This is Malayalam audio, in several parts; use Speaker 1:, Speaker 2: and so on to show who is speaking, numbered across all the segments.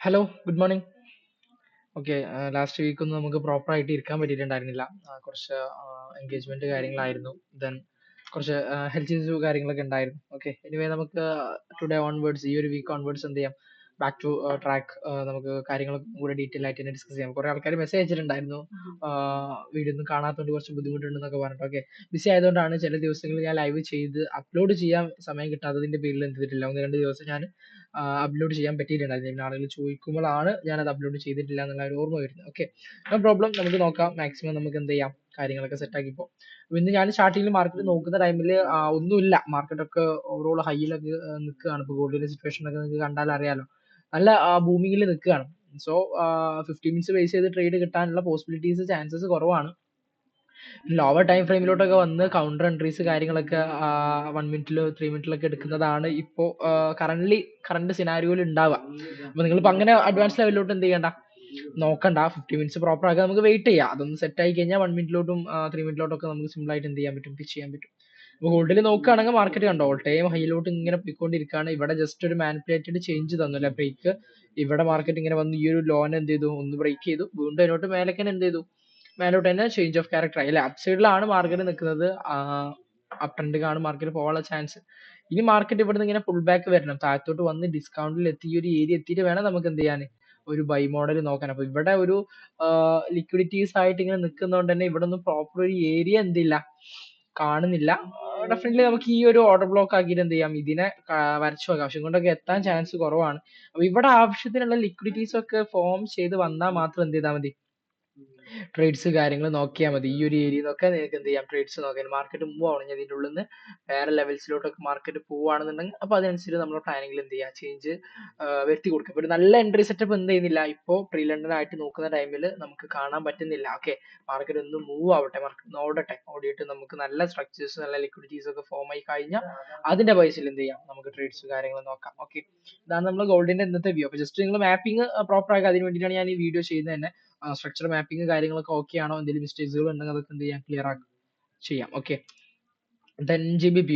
Speaker 1: Hello, good morning. Okay, last week ഒന്നും നമുക്ക് പ്രോപ്പർ ആയിട്ട് ഇരിക്കാൻ പറ്റിയിട്ടുണ്ടായിരുന്നില്ല. കുറച്ച് എൻഗേജ്മെന്റ് കാര്യങ്ങളായിരുന്നു. ദെൻ കുറച്ച് ഹെൽത്ത് ഇഷ്യൂ കാര്യങ്ങളൊക്കെ ഉണ്ടായിരുന്നു. ഓക്കെ, എനിവേ നമുക്ക് ടുഡേ ഓൺവേർഡ്സ് ഈ ഒരു വീക്ക് ഓൺവേർഡ്സ് എന്ത് ചെയ്യാം, ബാക്ക് ടു ട്രാക്ക്. നമുക്ക് കാര്യങ്ങൾ കൂടെ ഡീറ്റെയിൽ ആയിട്ട് തന്നെ ഡിസ്കസ് ചെയ്യാം. കുറെ ആൾക്കാർ മെസ്സേജ് അയച്ചിട്ടുണ്ടായിരുന്നു, വീഡിയോ ഒന്നും കാണാത്തതുകൊണ്ട് കുറച്ച് ബുദ്ധിമുട്ടുണ്ടെന്നൊക്കെ പറഞ്ഞിട്ട്. ഓക്കെ, ബിസി ആയതുകൊണ്ടാണ് ചില ദിവസങ്ങളിൽ ഞാൻ ലൈവ് ചെയ്ത് അപ്ലോഡ് ചെയ്യാൻ സമയം കിട്ടാത്തതിന്റെ പേരിൽ എന്ത് ചെയ്തിട്ടില്ല, ഒന്ന് രണ്ട് ദിവസം ഞാൻ അപ്ലോഡ് ചെയ്യാൻ പറ്റിയിട്ടുണ്ടായിരുന്നു. പിന്നെ ആളുകൾ ചോദിക്കുമ്പോഴാണ് ഞാൻ അത് അപ്ലോഡ് ചെയ്തിട്ടില്ല എന്നുള്ള ഒരു ഓർമ്മ വരുന്നത്. ഓക്കെ, നോ പ്രോബ്ലം, നമുക്ക് നോക്കാം. മാക്സിമം നമുക്ക് എന്ത് ചെയ്യാം, കാര്യങ്ങളൊക്കെ സെറ്റ് ആക്കി പോകും. ഇന്ന് ഞാൻ സ്റ്റാർട്ടിങ്ങിൽ മാർക്കറ്റ് നോക്കുന്ന ടൈമിൽ ഒന്നുമില്ല, മാർക്കറ്റ് ഒക്കെ ഓവറോൾ ഹൈയിലൊക്കെ നിൽക്കുകയാണ്. ഇപ്പോൾ ഗോൾഡിന്റെ സിറ്റുവേഷൻ ഒക്കെ നിങ്ങൾക്ക് കണ്ടാൽ അറിയാലോ, നല്ല ബൂമിങ്ങിൽ നിൽക്കുകയാണ്. സോ 15 മിനിറ്റ്സ് ബേസ് ചെയ്ത് ട്രേഡ് കിട്ടാനുള്ള പോസിബിലിറ്റീസ് ചാൻസസ് കുറവാണ്. ലോവർ ടൈം ഫ്രെയിമിലോട്ടൊക്കെ വന്ന് കൗണ്ടർ എൻട്രീസ് കാര്യങ്ങളൊക്കെ 1 മിനിറ്റിലോ 3 മിനിറ്റിലൊക്കെ എടുക്കുന്നതാണ് ഇപ്പോൾ കറണ്ട് സിനാരിയോയിൽ ഉണ്ടാവുക. അപ്പൊ നിങ്ങളിപ്പോ അങ്ങനെ അഡ്വാൻസ് ലെവലിലോട്ട് എന്ത് ചെയ്യണ്ട, നോക്കണ്ട. 15 മിനിറ്റ്സ് പ്രോപ്പർ ആക്കി നമുക്ക് വെയിറ്റ് ചെയ്യാം. അതൊന്ന് സെറ്റ് ആയി കഴിഞ്ഞാൽ 1 മിനിറ്റിലോട്ടും 3 മിനിറ്റിലോട്ടും ഒക്കെ നമുക്ക് സിമ്പിൾ ആയിട്ട് എന്ത് ചെയ്യാൻ പറ്റും, പിച്ച് ചെയ്യാൻ പറ്റും. അപ്പൊ ഗോൾഡിൽ നോക്കുകയാണെങ്കിൽ മാർക്കറ്റ് കണ്ടോ, ഓൾ ടൈം ഹൈയിലോട്ട് ഇങ്ങനെ പോയിക്കൊണ്ടിരിക്കുകയാണ്. ഇവിടെ ജസ്റ്റ് ഒരു മാനിപ്പുലേറ്റഡ് ചേഞ്ച് തന്നില്ല ബ്രേക്ക്. ഇവിടെ മാർക്കറ്റ് ഇങ്ങനെ വന്ന് ഈ ഒരു ലോൻ എന്ത് ചെയ്തു, ഒന്ന് ബ്രേക്ക് ചെയ്തു, വീണ്ടും അതിനോട്ട് മേലേക്ക് എന്ത് ചെയ്തു, മേലോട്ട് തന്നെ ചേഞ്ച് ഓഫ് ക്യാരക്ടർ ആയി അല്ലെ. അപ് സൈഡിലാണ് മാർക്കറ്റ് നിൽക്കുന്നത്, അപ് ട്രെൻഡിലാണ് മാർക്കറ്റ് പോകാനുള്ള ചാൻസ്. ഇനി മാർക്കറ്റ് ഇവിടുന്ന് ഇങ്ങനെ പുൾ ബാക്ക് വരണം, താഴത്തോട്ട് വന്ന് ഡിസ്കൗണ്ടിൽ എത്തി ഈ ഒരു ഏരിയ എത്തിയിട്ട് വേണം നമുക്ക് എന്ത് ചെയ്യാൻ, ഒരു ബൈ മോഡൽ നോക്കാൻ. അപ്പൊ ഇവിടെ ഒരു ലിക്വിഡിറ്റീസ് ആയിട്ട് ഇങ്ങനെ നിൽക്കുന്നതുകൊണ്ട് തന്നെ ഇവിടെ ഒന്നും പ്രോപ്പർ ഒരു ഏരിയ എന്തില്ല, കാണുന്നില്ല. ഡെഫിനറ്റ്ലി നമുക്ക് ഈ ഒരു ഓർഡർ ബ്ലോക്ക് ആക്കിയിട്ട് എന്ത് ചെയ്യാം, ഇതിനെ വരച്ചു നോക്കാം. പക്ഷെ ഇങ്ങോട്ടൊക്കെ എത്താൻ ചാൻസ് കുറവാണ്. അപ്പൊ ഇവിടെ ആവശ്യത്തിനുള്ള ലിക്വിഡിറ്റീസ് ഒക്കെ ഫോം ചെയ്ത് വന്നാൽ മാത്രം എന്ത് ചെയ്താൽ മതി, ട്രേഡ്സ് കാര്യങ്ങൾ നോക്കിയാൽ മതി. ഈ ഒരു ഏരിയയിൽ നിന്നൊക്കെ നിങ്ങൾക്ക് എന്ത് ചെയ്യാം, ട്രേഡ്സ് നോക്കാം. മാർക്കറ്റ് മൂവ് ആവണം, ഇതിൻ്റെ ഉള്ളിൽ നിന്ന് വേറെ ലെവൽസിലോട്ടൊക്കെ മാർക്കറ്റ് പോവുകയാണെന്നുണ്ടെങ്കിൽ അപ്പൊ അതനുസരിച്ച് നമ്മുടെ പ്ലാനിങ്ങിൽ എന്ത് ചെയ്യാം, ചേഞ്ച് വരുത്തി കൊടുക്കും. ഇപ്പൊ ഒരു നല്ല എൻട്രി സെറ്റപ്പ് എന്ത് ചെയ്യുന്നില്ല, ഇപ്പോ പ്രീ ലണ്ടൻ ആയിട്ട് നോക്കുന്ന ടൈമിൽ നമുക്ക് കാണാൻ പറ്റുന്നില്ല. ഓക്കെ, മാർക്കറ്റ് ഒന്ന് മൂവ് ആവട്ടെ, മാർക്കറ്റ് ഒന്ന് ഓടട്ടെ, ഓടിയിട്ട് നമുക്ക് നല്ല സ്ട്രക്ചേഴ്സ് നല്ല ലിക്വിഡിറ്റീസ് ഒക്കെ ഫോം ആയി കഴിഞ്ഞാൽ അതിന്റെ ബേസിൽ എന്ത് ചെയ്യാം, നമുക്ക് ട്രേഡ്സ് കാര്യങ്ങൾ നോക്കാം. ഓക്കെ, ഇതാണ് നമ്മൾ ഗോൾഡിന്റെ ഇന്നത്തെ വ്യൂ. അപ്പൊ ജസ്റ്റ് നിങ്ങൾ മാപ്പിംഗ് പ്രോപ്പർ ആക്കുക, അതിന് വേണ്ടിയിട്ടാണ് ഞാൻ ഈ വീഡിയോ ചെയ്യുന്നത് തന്നെ. സ്ട്രക്ചർ മാപ്പിംഗ് കാര്യങ്ങളൊക്കെ ഓക്കെ ആണോ, എന്തെങ്കിലും മിസ്റ്റേക്സുകൾ ഉണ്ടെങ്കിൽ അതൊക്കെ എന്ത് ചെയ്യാം, ക്ലിയർ ചെയ്യാം. Okay, then G B P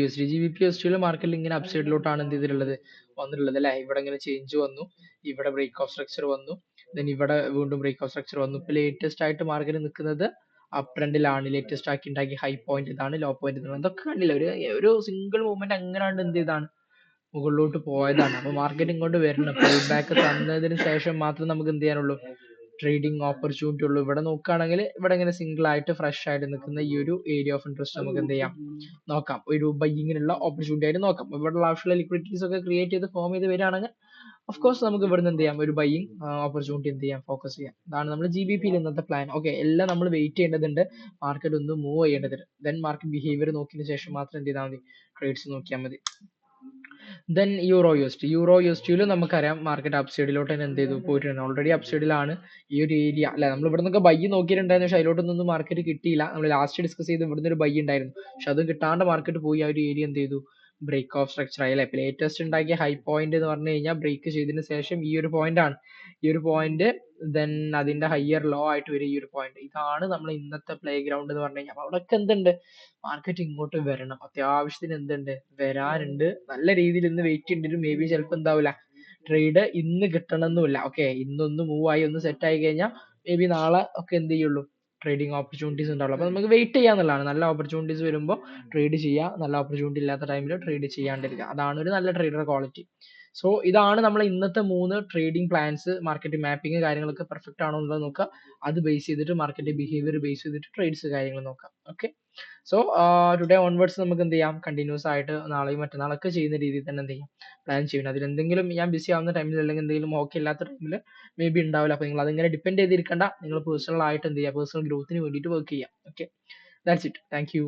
Speaker 1: S ടിയിൽ മാർക്കറ്റിൽ ഇങ്ങനെ അപ്സൈഡിലോട്ടാണ് എന്ത് ചെയ്തിട്ടുള്ളത്, വന്നിട്ടുള്ളത് അല്ലെ. ഇവിടെ ഇങ്ങനെ ചേഞ്ച് വന്നു, ഇവിടെ ബ്രേക്ക് ഓഫ് സ്ട്രക്ചർ വന്നു, ദെൻ ഇവിടെ വീണ്ടും ബ്രേക്ക് ഓഫ് സ്ട്രക്ചർ വന്നു. ഇപ്പൊ ലേറ്റസ്റ്റ് ആയിട്ട് മാർക്കറ്റ് നിൽക്കുന്നത് അപ് ട്രെൻഡിലാണ്. ലേറ്റസ്റ്റ് ആക്കി ഉണ്ടാക്കിയ ഹൈ പോയിന്റ് ഇതാണ്, ലോ പോയിന്റ് ഇതാണ്. ഇതൊക്കെ കണ്ടില്ല, ഒരു സിംഗിൾ മൂവ്മെന്റ് അങ്ങനെയാണ് എന്ത് ചെയ്താണ്, മുകളിലോട്ട് പോയതാണ്. അപ്പൊ മാർക്കറ്റ് ഇങ്ങോട്ട് വരണം, പുൾ ബാക്ക് തന്നതിന് ശേഷം മാത്രം നമുക്ക് എന്ത് ചെയ്യാനുള്ളൂ, ട്രേഡിംഗ് ഓപ്പർച്യൂണിറ്റി ഉള്ളൂ. ഇവിടെ നോക്കുകയാണെങ്കിൽ ഇവിടെ ഇങ്ങനെ സിംഗിൾ ആയിട്ട് ഫ്രഷ് ആയിട്ട് നിൽക്കുന്ന ഈ ഒരു ഏരിയ ഓഫ് ഇൻട്രസ്റ്റ് നമുക്ക് എന്ത് ചെയ്യാം, നോക്കാം. ഒരു ബൈയിങ്ങിനുള്ള ഓപ്പർച്യൂണിറ്റി ആയിട്ട് നോക്കാം. ഇവിടെ ആവശ്യമുള്ള ലിക്വിഡിറ്റീസ് ഒക്കെ ക്രിയേറ്റ് ചെയ്ത് ഫോം ചെയ്ത് വരികയാണെങ്കിൽ ഓഫ് കോഴ്സ് നമുക്ക് ഇവിടുന്ന് എന്ത് ചെയ്യാം, ഒരു ബൈയിങ് ഓപ്പർച്യൂണിറ്റി എന്ത് ചെയ്യാം, ഫോക്കസ് ചെയ്യാം. ഇതാണ് നമ്മൾ GBP ഇന്നത്തെ പ്ലാൻ. ഓക്കെ, എല്ലാം നമ്മൾ വെയിറ്റ് ചെയ്യേണ്ടതുണ്ട്, മാർക്കറ്റ് ഒന്ന് മൂവ് ചെയ്യേണ്ടതുണ്ട്. ദെൻ മാർക്കറ്റ് ബിഹേവിയർ നോക്കിയതിന് ശേഷം മാത്രം എന്ത് ചെയ്താൽ മതി, ട്രേഡ്സ് നോക്കിയാൽ മതി. ദെൻ യൂറോ യു എസ് ടിയിലും നമുക്കറിയാം മാർക്കറ്റ് അപ്സൈഡിലോട്ട് തന്നെ എന്ത് ചെയ്തു, പോയിട്ടുണ്ട്. ഓൾറെഡി അപ്സൈഡിലാണ് ഈ ഒരു ഏരിയ അല്ലെ. നമ്മൾ ഇവിടെ നിന്നൊക്കെ ബൈ നോക്കിയിട്ടുണ്ടായിരുന്നു, പക്ഷെ അതിലോട്ടൊന്നും മാർക്കറ്റ് കിട്ടിയില്ല. നമ്മൾ ലാസ്റ്റ് ഡിസ്കസ് ചെയ്ത് ഇവിടുന്ന് ഒരു ബൈ ഉണ്ടായിരുന്നു, പക്ഷെ അത് കിട്ടാണ്ട് മാർക്കറ്റ് പോയി ആ ഒരു ഏരിയ എന്ത് ചെയ്തു, ബ്രേക്ക് ഓഫ് സ്ട്രക്ചർ ആയി അല്ലെ. ലേറ്റസ്റ്റ് ഉണ്ടാക്കിയ ഹൈ പോയിന്റ് എന്ന് പറഞ്ഞു കഴിഞ്ഞാൽ ബ്രേക്ക് ചെയ്തതിന് ശേഷം ഈ ഒരു പോയിന്റ് ആണ്, ഈ ഒരു പോയിന്റ് ദെൻ അതിന്റെ ഹയർ ലോ ആയിട്ട് വരും ഈ ഒരു പോയിന്റ്. ഇതാണ് നമ്മൾ ഇന്നത്തെ പ്ലേ ഗ്രൗണ്ട് എന്ന് പറഞ്ഞു കഴിഞ്ഞാൽ. അവിടെയൊക്കെ എന്തുണ്ട്, മാർക്കറ്റ് ഇങ്ങോട്ട് വരണം, അത്യാവശ്യത്തിന് എന്തുണ്ട്, വരാനുണ്ട്. നല്ല രീതിയിൽ ഇന്ന് വെയിറ്റ് ചെയ്യേണ്ടി, മേ ബി ചിലപ്പോൾ എന്താവില്ല, ട്രേഡ് ഇന്ന് കിട്ടണമെന്നില്ല. ഓക്കെ, ഇന്നൊന്ന് മൂവ് ആയി ഒന്ന് സെറ്റ് ആയി കഴിഞ്ഞാൽ മേ ബി നാളെ ഒക്കെ എന്ത് ചെയ്യുള്ളൂ, ട്രേഡിംഗ് ഓപ്പർച്യൂണിറ്റീസ് ഉണ്ടാവുള്ളൂ. അപ്പൊ നമുക്ക് വെയിറ്റ് ചെയ്യാന്നുള്ളതാണ്. നല്ല ഓപ്പർച്യൂണിറ്റീസ് വരുമ്പോൾ ട്രേഡ് ചെയ്യുക, നല്ല ഓപ്പർച്യൂണിറ്റി ഇല്ലാത്ത ടൈമിൽ ട്രേഡ് ചെയ്യാണ്ടിരിക്കുക. അതാണ് ഒരു നല്ല ട്രേഡർ ക്വാളിറ്റി. സോ ഇതാണ് നമ്മൾ ഇന്നത്തെ 3 ട്രേഡിംഗ് പ്ലാൻസ്. മാർക്കറ്റ് മാപ്പിംഗ് കാര്യങ്ങളൊക്കെ പെർഫെക്റ്റ് ആണോ എന്നുള്ളത് നോക്കുക, അത് ബേസ് ചെയ്തിട്ട് മാർക്കറ്റ് ബിഹേവിയർ ബേസ് ചെയ്തിട്ട് ട്രേഡ്സ് കാര്യങ്ങൾ നോക്കാം. ഓക്കെ, സോ ടുഡേ ഓൺവേർഡ്സ് നമുക്ക് എന്ത് ചെയ്യാം, കണ്ടിന്യൂസ് ആയിട്ട് നാളെയും മറ്റന്നാളൊക്കെ ചെയ്യുന്ന രീതിയിൽ തന്നെ എന്ത് ചെയ്യാം, പ്ലാൻ ചെയ്യണം. അതിൽ എന്തെങ്കിലും ഞാൻ ബിസി ആവുന്ന ടൈമിൽ അല്ലെങ്കിൽ എന്തെങ്കിലും ഓക്കെ ഇല്ലാത്ത ടൈമിൽ മേ ബി ഉണ്ടാവില്ല. അപ്പൊ നിങ്ങൾ അതിങ്ങനെ ഡിപ്പെൻഡ് ചെയ്തിരിക്കേണ്ട, നിങ്ങൾ പേഴ്സണൽ ആയിട്ട് എന്ത് ചെയ്യുക, പേഴ്സണൽ ഗ്രോത്തിന് വേണ്ടിയിട്ട് വർക്ക് ചെയ്യാം. Okay, that's it. Thank you.